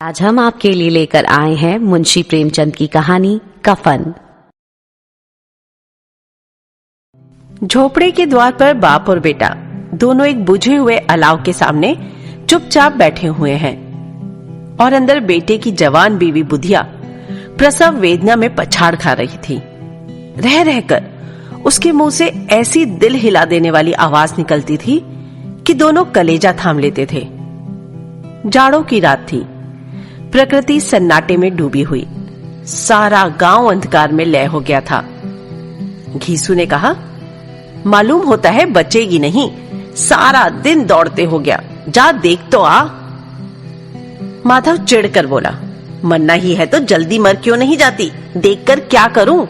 आज हम आपके लिए लेकर आए हैं मुंशी प्रेमचंद की कहानी कफन। झोपड़े के द्वार पर बाप और बेटा दोनों एक बुझे हुए अलाव के सामने चुपचाप बैठे हुए हैं और अंदर बेटे की जवान बीवी बुधिया प्रसव वेदना में पछाड़ खा रही थी। रह रहकर उसके मुंह से ऐसी दिल हिला देने वाली आवाज निकलती थी कि दोनों कलेजा थाम लेते थे। जाड़ों की रात थी। प्रकृति सन्नाटे में डूबी हुई। सारा गांव अंधकार में लय हो गया था। घीसू ने कहा, मालूम होता है बचेगी नहीं, सारा दिन दौड़ते हो गया, जा देख तो आ। माधव चिढ़कर बोला, मरना ही है तो जल्दी मर क्यों नहीं जाती, देखकर क्या करूं।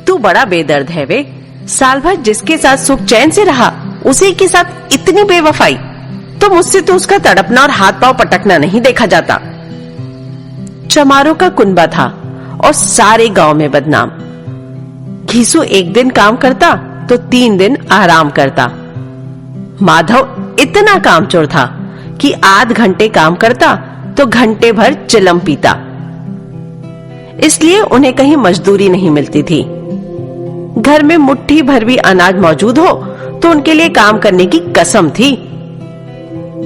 तू बड़ा बेदर्द है वे, साल भर जिसके साथ सुख चैन से रहा उसी के साथ इतनी बेवफाई, तो मुझसे तो उसका तड़पना और हाथ पांव पटकना नहीं देखा जाता। चमारों का कुनबा था और सारे गांव में बदनाम। घीसू एक दिन काम करता तो 3 दिन आराम करता। माधव इतना कामचोर था कि आध घंटे काम करता तो घंटे भर चिलम पीता। इसलिए उन्हें कहीं मजदूरी नहीं मिलती थी। घर में मुट्ठी भर भी अनाज मौजूद हो तो उनके लिए काम करने की कसम थी।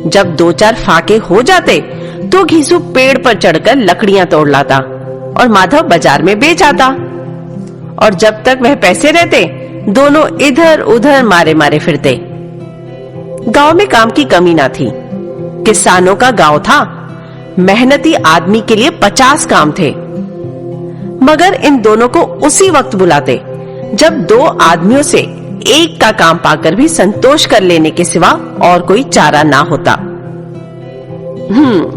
जब 2-4 फाके हो जाते तो घीसू पेड़ पर चढ़कर लकड़ियां तोड़ लाता और माधव बाजार में बेच आता। और जब तक वह पैसे रहते दोनों इधर उधर मारे मारे फिरते। गांव में काम की कमी ना थी। किसानों का गांव था। मेहनती आदमी के लिए 50 काम थे। मगर इन दोनों को उसी वक्त बुलाते जब 2 आदमियों से एक का काम पाकर भी संतोष कर लेने के सिवा और कोई चारा ना होता।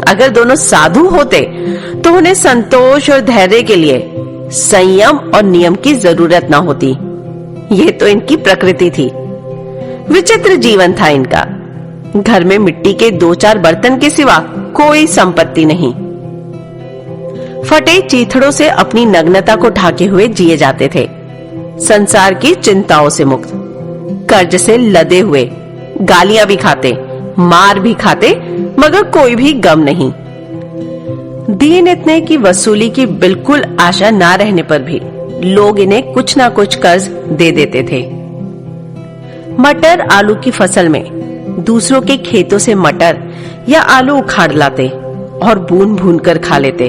अगर दोनों साधु होते तो उन्हें संतोष और धैर्य के लिए संयम और नियम की जरूरत ना होती। ये तो इनकी प्रकृति थी। विचित्र जीवन था इनका। घर में मिट्टी के 2-4 बर्तन के सिवा कोई संपत्ति नहीं। फटे चीथड़ों से अपनी नग्नता को ढाके हुए जिए जाते थे। संसार की चिंताओं से मुक्त, कर्ज से लदे हुए, गालियां भी खाते, मार भी खाते, मगर कोई भी गम नहीं। दीन इतने की वसूली की बिल्कुल आशा ना रहने पर भी लोग इन्हें कुछ ना कुछ कर्ज दे देते थे। मटर आलू की फसल में दूसरों के खेतों से मटर या आलू उखाड़ लाते और भून भून कर खा लेते,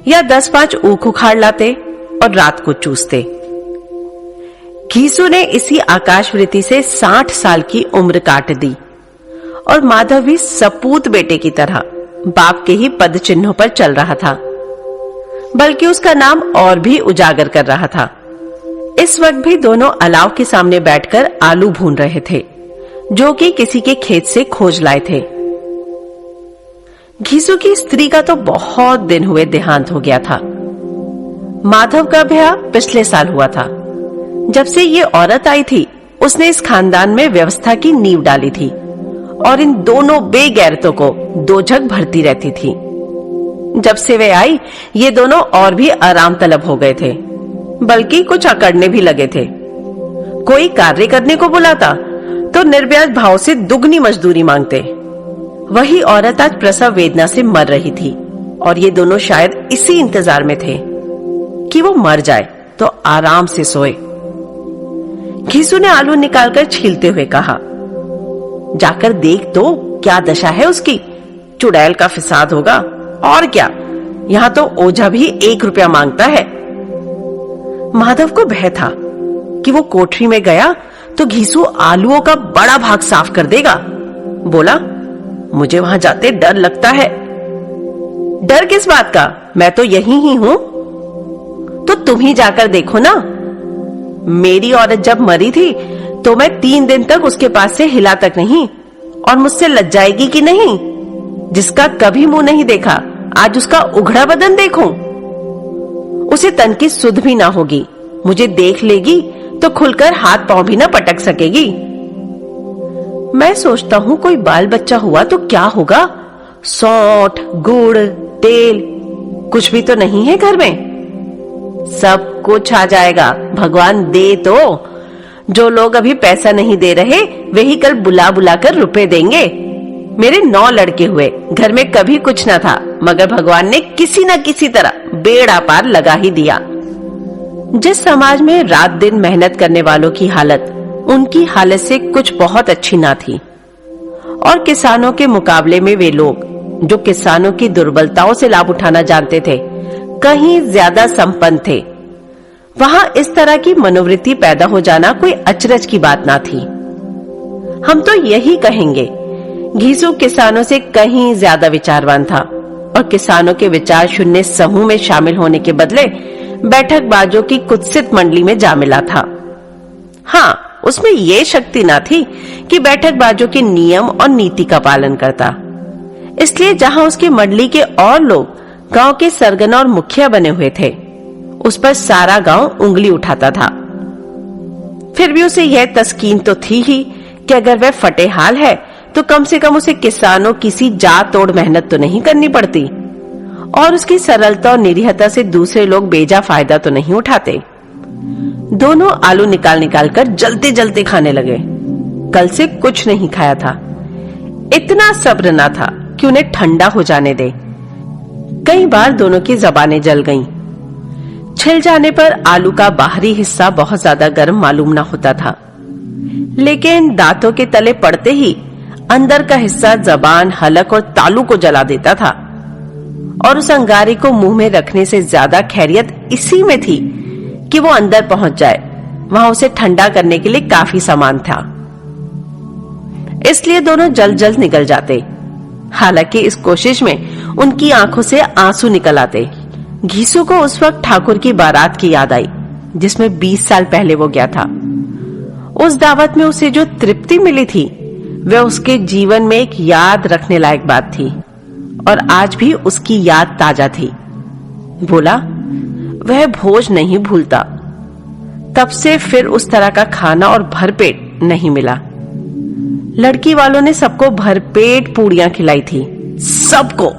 या 10-5 ऊख उखाड़ लाते और रात को चूसते। घीसू ने इसी आकाशवृत्ति से 60 साल की उम्र काट दी और माधव भी सपूत बेटे की तरह बाप के ही पद चिन्हों पर चल रहा था, बल्कि उसका नाम और भी उजागर कर रहा था। इस वक्त भी दोनों अलाव के सामने बैठकर आलू भून रहे थे, जो कि किसी के खेत से खोज लाए थे। घीसू की स्त्री का तो बहुत दिन हुए देहांत हो गया था। माधव का ब्याह पिछले साल हुआ था। जब से ये औरत आई थी उसने इस खानदान में व्यवस्था की नींव डाली थी और इन दोनों बेगैरतों को दोझक भरती रहती थी। जब से वे आई ये दोनों और भी आराम तलब हो गए थे, बल्कि कुछ अकड़ने भी लगे थे। कोई कार्य करने को बुलाता तो निर्व्याज भाव से दुगनी मजदूरी मांगते। वही औरत आज प्रसव वेदना से मर रही थी और ये दोनों शायद इसी इंतजार में थे कि वो मर जाए तो आराम से सोए। घीसू ने आलू निकालकर छीलते हुए कहा, जाकर देख तो क्या दशा है उसकी, चुड़ैल का फिसाद होगा और क्या, यहाँ तो ओझा भी 1 रुपया मांगता है। माधव को भय था कि वो कोठरी में गया तो घीसू आलूओं का बड़ा भाग साफ कर देगा। बोला, मुझे वहां जाते डर लगता है। डर किस बात का, मैं तो यही ही हूं। तो तुम ही जाकर देखो ना। मेरी औरत जब मरी थी तो मैं 3 दिन तक उसके पास से हिला तक नहीं, और मुझसे लज्जाएगी कि नहीं। जिसका कभी मुंह नहीं देखा आज उसका उघड़ा बदन देखूं। उसे तन की सुध भी ना होगी, मुझे देख लेगी तो खुलकर हाथ पांव भी ना पटक सकेगी। मैं सोचता हूं कोई बाल बच्चा हुआ तो क्या होगा। सौंठ, गुड़, तेल कुछ भी तो नहीं है घर में। सब कुछ आ जाएगा, भगवान दे तो। जो लोग अभी पैसा नहीं दे रहे वही कल बुला बुला कर रुपए देंगे। मेरे 9 लड़के हुए, घर में कभी कुछ न था, मगर भगवान ने किसी न किसी तरह बेड़ा पार लगा ही दिया। जिस समाज में रात दिन मेहनत करने वालों की हालत उनकी हालत से कुछ बहुत अच्छी ना थी, और किसानों के मुकाबले में वे लोग जो किसानों की दुर्बलताओं से लाभ उठाना जानते थे कहीं ज्यादा संपन्न थे, वहां इस तरह की मनोवृत्ति पैदा हो जाना कोई अचरज की बात ना थी। हम तो यही कहेंगे, घीसू किसानों से कहीं ज्यादा विचारवान था और किसानों के विचार शून्य समूह में शामिल होने के बदले बैठकबाजों की कुत्सित मंडली में जा मिला था। हाँ, उसमें यह शक्ति ना थी कि बैठकबाजों के नियम और नीति का पालन करता, इसलिए जहां उसकी मंडली के और लोग गांव के सरगना और मुखिया बने हुए थे, उस पर सारा गांव उंगली उठाता था। फिर भी उसे यह तस्कीन तो थी ही कि अगर वह फटेहाल है तो कम से कम उसे किसानों किसी जा तोड़ मेहनत तो नहीं करनी पड़ती, और उसकी सरलता और निरीहता से दूसरे लोग बेजा फायदा तो नहीं उठाते। दोनों आलू निकाल निकाल कर जलते जलते खाने लगे। कल से कुछ नहीं खाया था, इतना सब्र ना था कि उन्हें ठंडा हो जाने दे। कई बार दोनों की जबानें जल गईं। छिल जाने पर आलू का बाहरी हिस्सा बहुत ज्यादा गर्म मालूम ना होता था, लेकिन दांतों के तले पड़ते ही अंदर का हिस्सा जबान, हलक और तालू को जला देता था, और उस अंगारे को मुंह में रखने से ज्यादा खैरियत इसी में थी कि वो अंदर पहुंच जाए। वहां उसे ठंडा करने के लिए काफी सामान था, इसलिए दोनों जल्द जल्द निकल जाते। हालांकि इस कोशिश में उनकी आंखों से आंसू निकल आते। घीसू को उस वक्त ठाकुर की बारात की याद आई जिसमें 20 साल पहले वो गया था। उस दावत में उसे जो तृप्ति मिली थी वह उसके जीवन में एक याद रखने लायक बात थी, और आज भी उसकी याद ताजा थी। बोला, वह भोज नहीं भूलता। तब से फिर उस तरह का खाना और भरपेट नहीं मिला। लड़की वालों ने सबको भरपेट पूड़ियां खिलाई थी, सबको,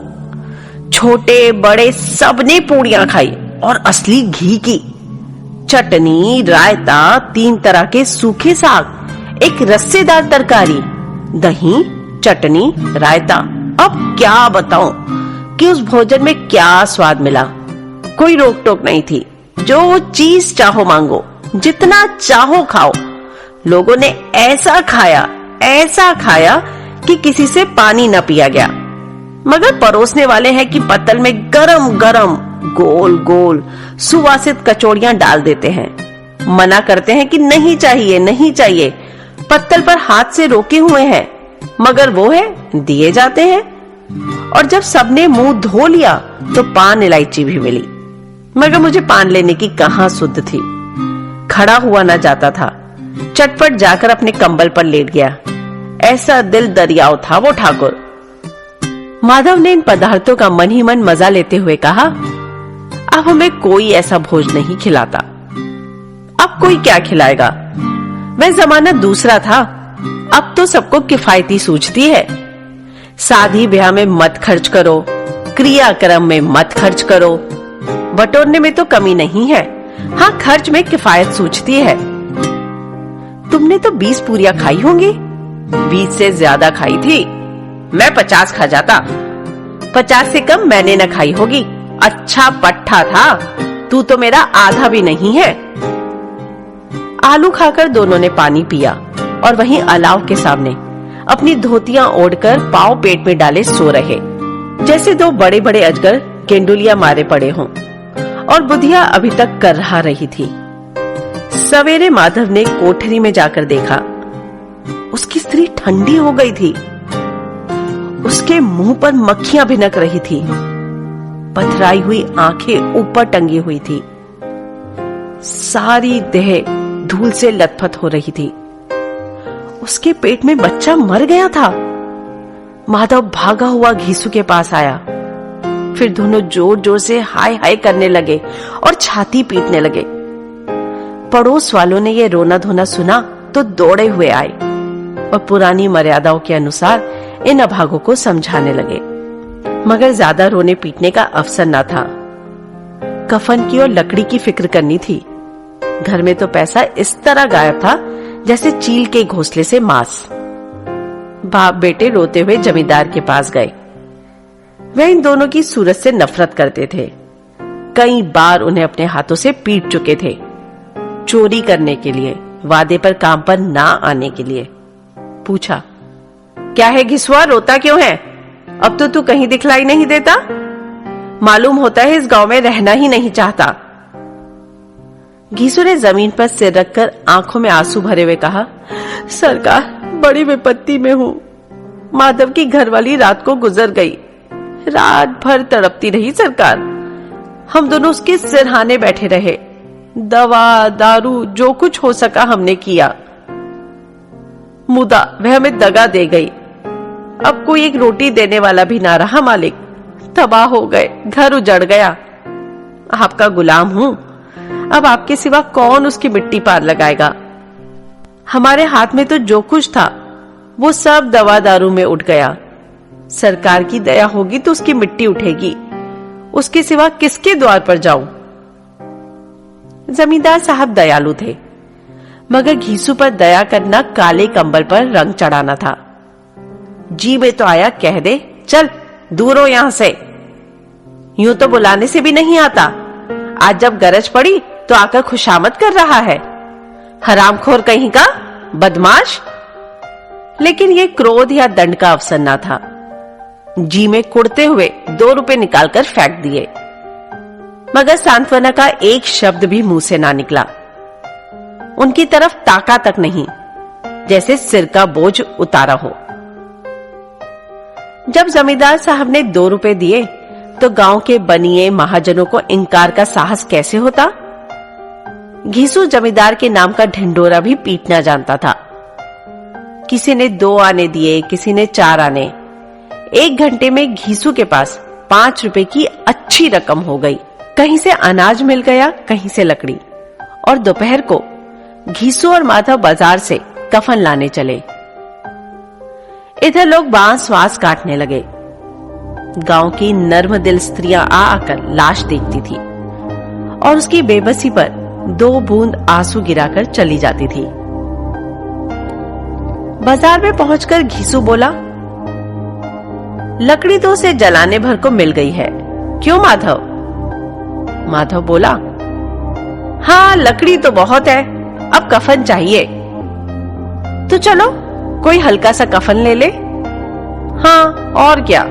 छोटे बड़े सबने पूड़ियां खाई, और असली घी की। चटनी, रायता, 3 तरह के सूखे साग, एक रस्सेदार तरकारी, दही, चटनी, रायता। अब क्या बताऊं कि उस भोजन में क्या स्वाद मिला। कोई रोक टोक नहीं थी, जो चीज चाहो मांगो, जितना चाहो खाओ। लोगों ने ऐसा खाया कि किसी से पानी न पिया गया, मगर परोसने वाले हैं कि पत्तल में गरम गरम गोल गोल सुवासित कचौड़ियां डाल देते हैं। मना करते हैं कि नहीं चाहिए, नहीं चाहिए, पत्तल पर हाथ से रोके हुए हैं, मगर वो है दिए जाते हैं। और जब सबने मुंह धो लिया तो पान इलायची भी मिली, मगर मुझे पान लेने की कहां सुध थी। खड़ा हुआ ना जाता था, चटपट जाकर अपने कंबल पर लेट गया। ऐसा दिल दरियाव था वो ठाकुर। माधव ने इन पदार्थों का मन ही मन मजा लेते हुए कहा, अब हमें कोई ऐसा भोज नहीं खिलाता। अब कोई क्या खिलाएगा? वह जमाना दूसरा था। अब तो सबको किफायती सूझती है। शादी ब्याह में मत खर्च करो, क्रियाक्रम में मत खर्च करो। बटोरने में तो कमी नहीं है, हाँ खर्च में किफायत सूझती है। तुमने तो 20 पूरियां खाई होंगी। 20 से ज्यादा खाई थी। मैं 50 खा जाता। 50 से कम मैंने न खाई होगी। अच्छा पट्ठा था, तू तो मेरा आधा भी नहीं है। आलू खाकर दोनों ने पानी पिया और वहीं अलाव के सामने अपनी धोतियां ओढ़कर पांव पेट में डाले सो रहे, जैसे 2 बड़े बड़े अजगर केंडुलिया मारे पड़े हों, और बुधिया अभी तक कर रहा रही थी। सवेरे माधव ने कोठरी में जाकर देखा, उसकी स्त्री ठंडी हो गई थी। उसके मुंह पर मक्खियां भिनक रही थी। पथराई हुई आंखें ऊपर टंगी हुई थी। सारी देह धूल से लथपथ हो रही थी। उसके पेट में बच्चा मर गया था। माधव भागा हुआ घीसू के पास आया। फिर दोनों जोर जोर से हाय हाय करने लगे और छाती पीटने लगे। पड़ोस वालों ने यह रोना धोना सुना तो दौड़े हुए आए और पुरानी मर्यादाओं के अनुसार इन अभागों को समझाने लगे, मगर ज्यादा रोने पीटने का अवसर न था। कफन की और लकड़ी की फिक्र करनी थी। घर में तो पैसा इस तरह गायब था जैसे चील के घोंसले से मांस। बाप बेटे रोते हुए जमींदार के पास गए। वह इन दोनों की सूरत से नफरत करते थे। कई बार उन्हें अपने हाथों से पीट चुके थे, चोरी करने के लिए, वादे पर काम पर ना आने के लिए। पूछा, क्या है घिसुआ, रोता क्यों है? अब तो तू कहीं दिखलाई नहीं देता। मालूम होता है इस गांव में रहना ही नहीं चाहता। घीसू ने जमीन पर सिर रखकर आंखों में आंसू भरे हुए कहा, सरकार, बड़ी विपत्ति में हूं। माधव की घरवाली रात को गुजर गई। रात भर तड़पती रही सरकार। हम दोनों उसके सिरहाने बैठे रहे। दवा दारू जो कुछ हो सका हमने किया। मुदा वह हमें दगा दे गई। अब कोई एक रोटी देने वाला भी ना रहा मालिक। तबाह हो गए, घर उजड़ गया। आपका गुलाम हूं। अब आपके सिवा कौन उसकी मिट्टी पार लगाएगा? हमारे हाथ में तो जो कुछ था वो सब दवा दारू में उठ गया। सरकार की दया होगी तो उसकी मिट्टी उठेगी। उसके सिवा किसके द्वार पर जाऊं? जमींदार साहब दयालु थे, मगर घीसू पर दया करना काले कंबल पर रंग चढ़ाना था। जी में तो आया कह दे, चल दूर हो यहां से। यूं तो बुलाने से भी नहीं आता। आज जब गरज पड़ी तो आकर खुशामद कर रहा है। हरामखोर कहीं का, बदमाश। लेकिन ये क्रोध या दंड का अवसर ना था। जी में कुड़ते हुए 2 रुपए निकालकर फेंक दिए, मगर सांत्वना का एक शब्द भी मुंह से ना निकला। उनकी तरफ ताका तक नहीं, जैसे सिर का बोझ उतारा हो। जब जमींदार साहब ने 2 रुपए दिए तो गांव के बनिए महाजनों को इनकार का साहस कैसे होता? घीसू जमींदार के नाम का ढिंडोरा भी पीटना जानता था। किसी ने 2 आने दिए, किसी ने 4 आने। 1 घंटे में घीसू के पास 5 रुपए की अच्छी रकम हो गई। कहीं से अनाज मिल गया, कहीं से लकड़ी। और दोपहर को घीसू और माधव बाजार से कफन लाने चले। इधर लोग बांस वास काटने लगे। गांव की नर्म दिल स्त्रियां आकर लाश देखती थी और उसकी बेबसी पर 2 बूंद आंसू गिराकर चली जाती थी। बाजार में पहुंचकर घीसू बोला, लकड़ी तो उसे जलाने भर को मिल गई है, क्यों माधव? माधव बोला, हाँ लकड़ी तो बहुत है, अब कफन चाहिए। तो चलो कोई हल्का सा कफन ले ले। हाँ और क्या,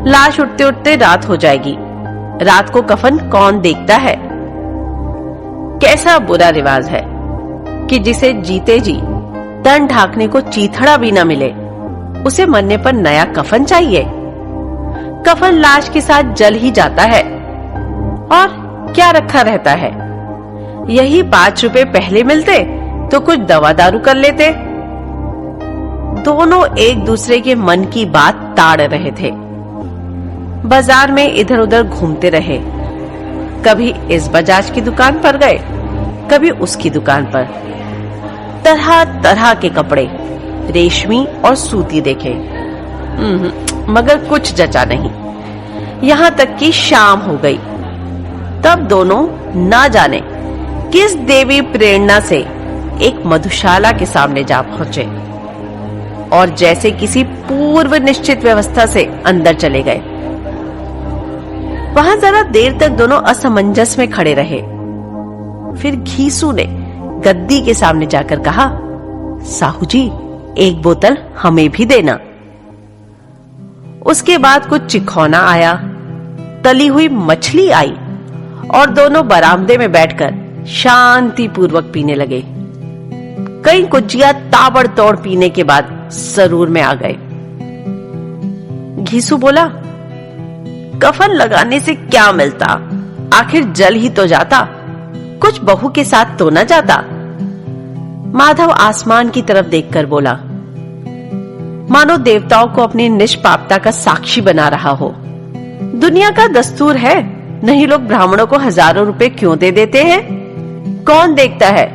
लाश उठते उठते रात हो जाएगी। रात को कफन कौन देखता है? कैसा बुरा रिवाज है कि जिसे जीते जी तन ढाकने को चीथड़ा भी न मिले, उसे मरने पर नया कफन चाहिए। कफन लाश के साथ जल ही जाता है और क्या रखा रहता है। यही 5 रुपए पहले मिलते तो कुछ दवा दारू कर लेते। दोनों एक दूसरे के मन की बात ताड़ रहे थे। बाजार में इधर उधर घूमते रहे। कभी इस बजाज की दुकान पर गए, कभी उसकी दुकान पर। तरह तरह के कपड़े, रेशमी और सूती देखे, मगर कुछ जचा नहीं। यहां तक कि शाम हो गई। तब दोनों ना जाने किस देवी प्रेरणा से एक मधुशाला के सामने जा पहुंचे और जैसे किसी पूर्व निश्चित व्यवस्था से अंदर चले गए। वहां जरा देर तक दोनों असमंजस में खड़े रहे। फिर घीसू ने गद्दी के सामने जाकर कहा, साहू जी, एक बोतल हमें भी देना। उसके बाद कुछ चिखौना आया, तली हुई मछली आई और दोनों बरामदे में बैठकर शांति पूर्वक पीने लगे। कई कुज्जिया ताबड़तोड़ पीने के बाद सरूर में आ गए। घीसू बोला, कफन लगाने से क्या मिलता, आखिर जल ही तो जाता, कुछ बहू के साथ तो न जाता। माधव आसमान की तरफ देखकर बोला, मानो देवताओं को अपनी निष्पापता का साक्षी बना रहा हो। दुनिया का दस्तूर है, नहीं लोग ब्राह्मणों को हजारों रुपए क्यों दे देते हैं? कौन देखता है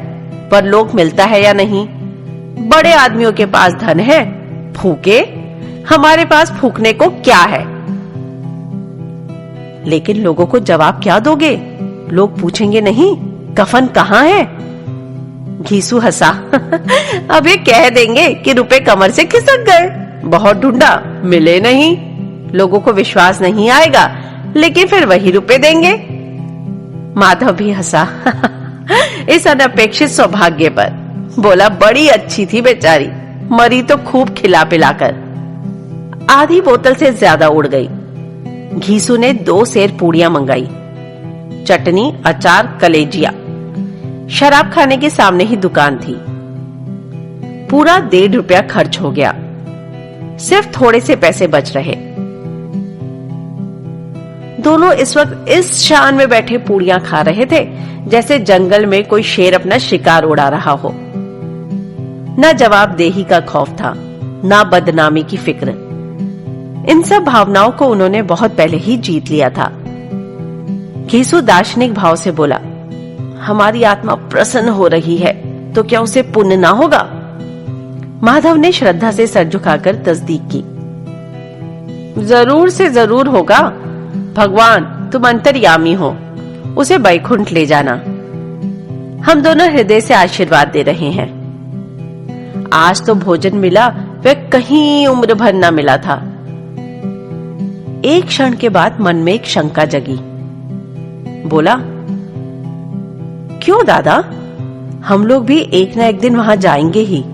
पर लोक मिलता है या नहीं? बड़े आदमियों के पास धन है, फूके, हमारे पास फूकने को क्या है? लेकिन लोगों को जवाब क्या दोगे? लोग पूछेंगे नहीं, कफन कहाँ है? घीसू हंसा, अब ये कह देंगे कि रुपए कमर से खिसक गए, बहुत ढूंढा, मिले नहीं। लोगों को विश्वास नहीं आएगा, लेकिन फिर वही रुपए देंगे। माधव भी हंसा इस अनपेक्षित सौभाग्य पर। बोला, बड़ी अच्छी थी बेचारी, मरी तो खूब खिला पिलाकर। आधी बोतल से ज्यादा उड़ गई। घीसू ने 2 सेर पूड़ियां मंगाई, चटनी, अचार, कलेजिया। शराब खाने के सामने ही दुकान थी। पूरा 1.5 रुपया खर्च हो गया। सिर्फ थोड़े से पैसे बच रहे। दोनों इस वक्त इस शान में बैठे पूड़ियां खा रहे थे जैसे जंगल में कोई शेर अपना शिकार उड़ा रहा हो। न जवाबदेही का खौफ था, न बदनामी की फिक्र। इन सब भावनाओं को उन्होंने बहुत पहले ही जीत लिया था। घीसू दार्शनिक भाव से बोला, हमारी आत्मा प्रसन्न हो रही है तो क्या उसे पुण्य ना होगा? माधव ने श्रद्धा से सर झुकाकर तस्दीक की। जरूर से जरूर होगा। भगवान, तुम अंतर्यामी हो, उसे वैकुंठ ले जाना। हम दोनों हृदय से आशीर्वाद दे रहे हैं। आज तो भोजन मिला, वह कहीं उम्र भर न मिला था। एक क्षण के बाद मन में एक शंका जगी। बोला, क्यों दादा, हम लोग भी एक न एक दिन वहां जाएंगे ही।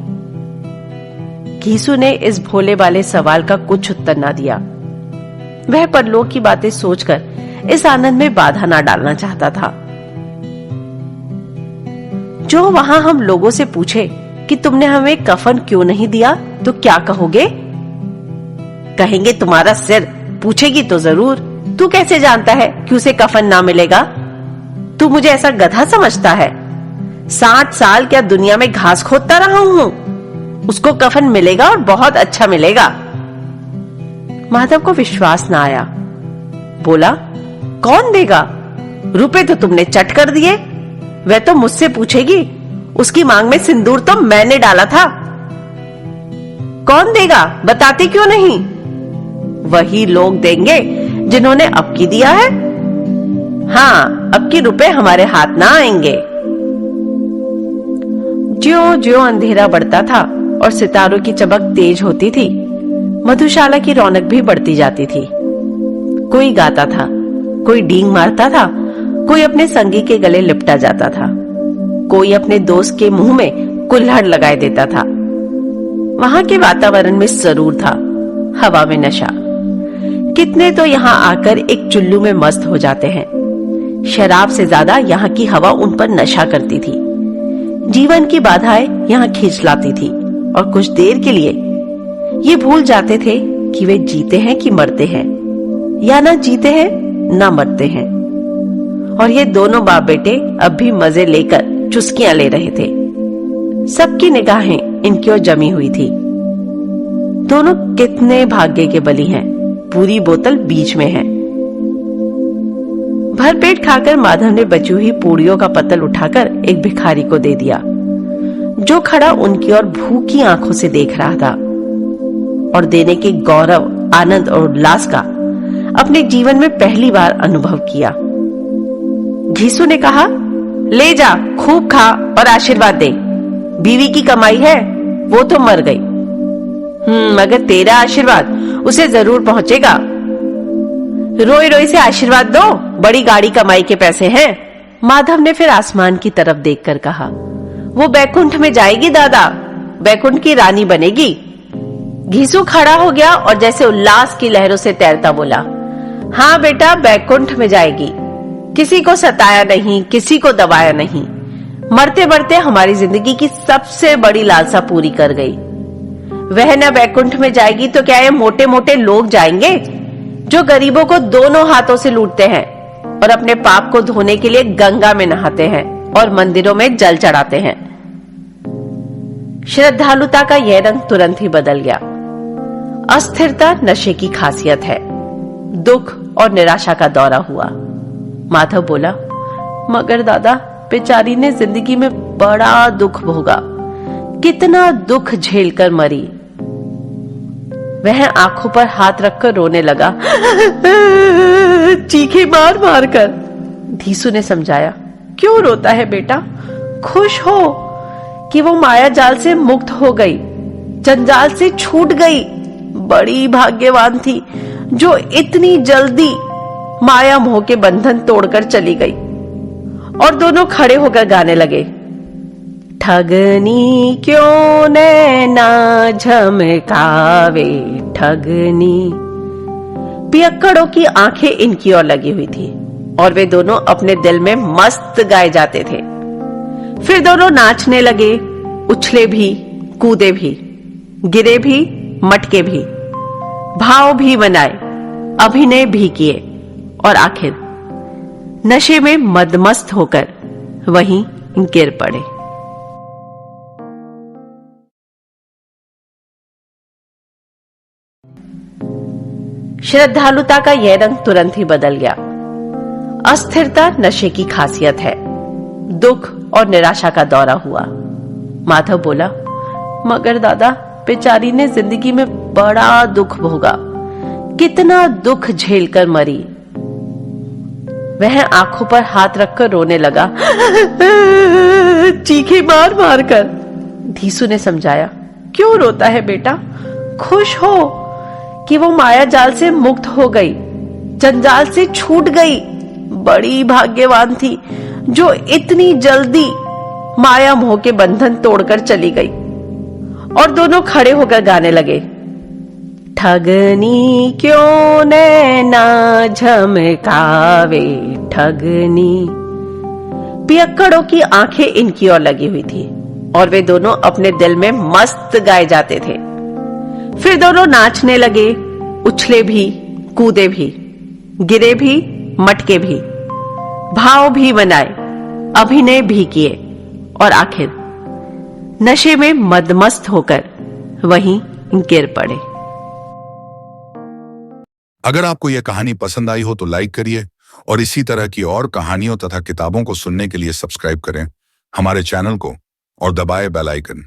घीसू ने इस भोले वाले सवाल का कुछ उत्तर ना दिया। वह परलोक की बातें सोचकर इस आनंद में बाधा ना डालना चाहता था। जो वहां हम लोगों से पूछे कि तुमने हमें कफन क्यों नहीं दिया तो क्या कहोगे? कहेंगे तुम्हारा सिर। पूछेगी तो जरूर, तू कैसे जानता है कि उसे कफन ना मिलेगा? तू मुझे ऐसा गधा समझता है? 60 साल क्या दुनिया में घास खोदता रहा हूं? उसको कफन मिलेगा और बहुत अच्छा मिलेगा। माधव को विश्वास ना आया। बोला, कौन देगा? रुपए तो तुमने चट कर दिए। वह तो मुझसे पूछेगी, उसकी मांग में सिंदूर तो मैंने डाला था। कौन देगा, बताते क्यों नहीं? वही लोग देंगे जिन्होंने अब की दिया है। हाँ, अब की रुपए हमारे हाथ ना आएंगे। ज्यों ज्यों अंधेरा बढ़ता था और सितारों की चमक तेज होती थी, मधुशाला की रौनक भी बढ़ती जाती थी। कोई गाता था, कोई डींग मारता था, कोई अपने संगी के गले लिपटा जाता था, कोई अपने दोस्त के मुंह में कुल्हड़ लगाए देता था। वहां के वातावरण में सरूर था, हवा में नशा। कितने तो यहाँ आकर एक चुल्लू में मस्त हो जाते हैं। शराब से ज्यादा यहाँ की हवा उन पर नशा करती थी। जीवन की बाधाएं यहाँ खींच लाती थी और कुछ देर के लिए ये भूल जाते थे कि वे जीते हैं कि मरते हैं, या ना जीते हैं ना मरते हैं। और ये दोनों बाप बेटे अब भी मजे लेकर चुस्कियां ले रहे थे। सबकी निगाहें इनकी ओर जमी हुई थी। दोनों कितने भाग्य के बली हैं। पूरी बोतल बीच में है। भरपेट खाकर माधव ने बची हुई पूड़ियों का पत्तल उठाकर एक भिखारी को दे दिया, जो खड़ा उनकी ओर भूखी आंखों से देख रहा था और देने के गौरव, आनंद और उल्लास का अपने जीवन में पहली बार अनुभव किया। घीसू ने कहा, ले जा, खूब खा और आशीर्वाद दे। बीवी की कमाई है, वो तो मर गई। मगर तेरा आशीर्वाद उसे जरूर पहुंचेगा। रोई रोई से आशीर्वाद दो, बड़ी गाड़ी कमाई के पैसे हैं। माधव ने फिर आसमान की तरफ देखकर कहा, वो बैकुंठ में जाएगी दादा, बैकुंठ की रानी बनेगी। घीसू खड़ा हो गया और जैसे उल्लास की लहरों से तैरता बोला, हाँ बेटा, बैकुंठ में जाएगी। किसी को सताया नहीं, किसी को दबाया नहीं। मरते मरते हमारी जिंदगी की सबसे बड़ी लालसा पूरी कर गई। वह न बैकुंठ में जाएगी तो क्या ये मोटे मोटे लोग जाएंगे जो गरीबों को दोनों हाथों से लूटते हैं और अपने पाप को धोने के लिए गंगा में नहाते हैं और मंदिरों में जल चढ़ाते हैं। श्रद्धालुता का यह रंग तुरंत ही बदल गया। अस्थिरता नशे की खासियत है। दुख और निराशा का दौरा हुआ। माधव बोला, मगर दादा, बेचारी ने जिंदगी में बड़ा दुख भोगा, कितना दुख झेलकर मरी। वह आंखों पर हाथ रखकर रोने लगा, चीखे मार मार कर। घीसू ने समझाया, क्यों रोता है बेटा, खुश हो कि वो माया जाल से मुक्त हो गई, जंजाल से छूट गई। बड़ी भाग्यवान थी जो इतनी जल्दी माया मोह के बंधन तोड़कर चली गई। और दोनों खड़े होकर गाने लगे, ठगनी क्यों नैना झमकावे ठगनी। पियक्कड़ों की आंखें इनकी ओर लगी हुई थी और वे दोनों अपने दिल में मस्त गाए जाते थे। फिर दोनों नाचने लगे, उछले भी, कूदे भी, गिरे भी, मटके भी, भाव भी बनाए, अभिनय भी किए और आखिर नशे में मदमस्त होकर वहीं गिर पड़े। श्रद्धालुता का यह रंग तुरंत ही बदल गया। अस्थिरता नशे की खासियत है। दुख और निराशा का दौरा हुआ। माधव बोला, मगर दादा, बेचारी ने जिंदगी में बड़ा दुख भोगा, कितना दुख झेलकर मरी। वह आंखों पर हाथ रखकर रोने लगा, चीखें मार मार कर। धीसू ने समझाया, क्यों रोता है बेटा, खुश हो कि वो माया जाल से मुक्त हो गई, जंजाल से छूट गई। बड़ी भाग्यवान थी जो इतनी जल्दी माया मोह के बंधन तोड़कर चली गई। और दोनों खड़े होकर गाने लगे, ठगनी क्यों नैना झमकावे ठगनी। पियक्कड़ों की आंखें इनकी ओर लगी हुई थी और वे दोनों अपने दिल में मस्त गाए जाते थे। फिर दोनों नाचने लगे, उछले भी, कूदे भी, गिरे भी, मटके भी, भाव भी बनाए, अभिनय भी किए और आखिर नशे में मदमस्त होकर वहीं गिर पड़े। अगर आपको यह कहानी पसंद आई हो तो लाइक करिए और इसी तरह की और कहानियों तथा किताबों को सुनने के लिए सब्सक्राइब करें हमारे चैनल को और दबाएं बेल आइकन।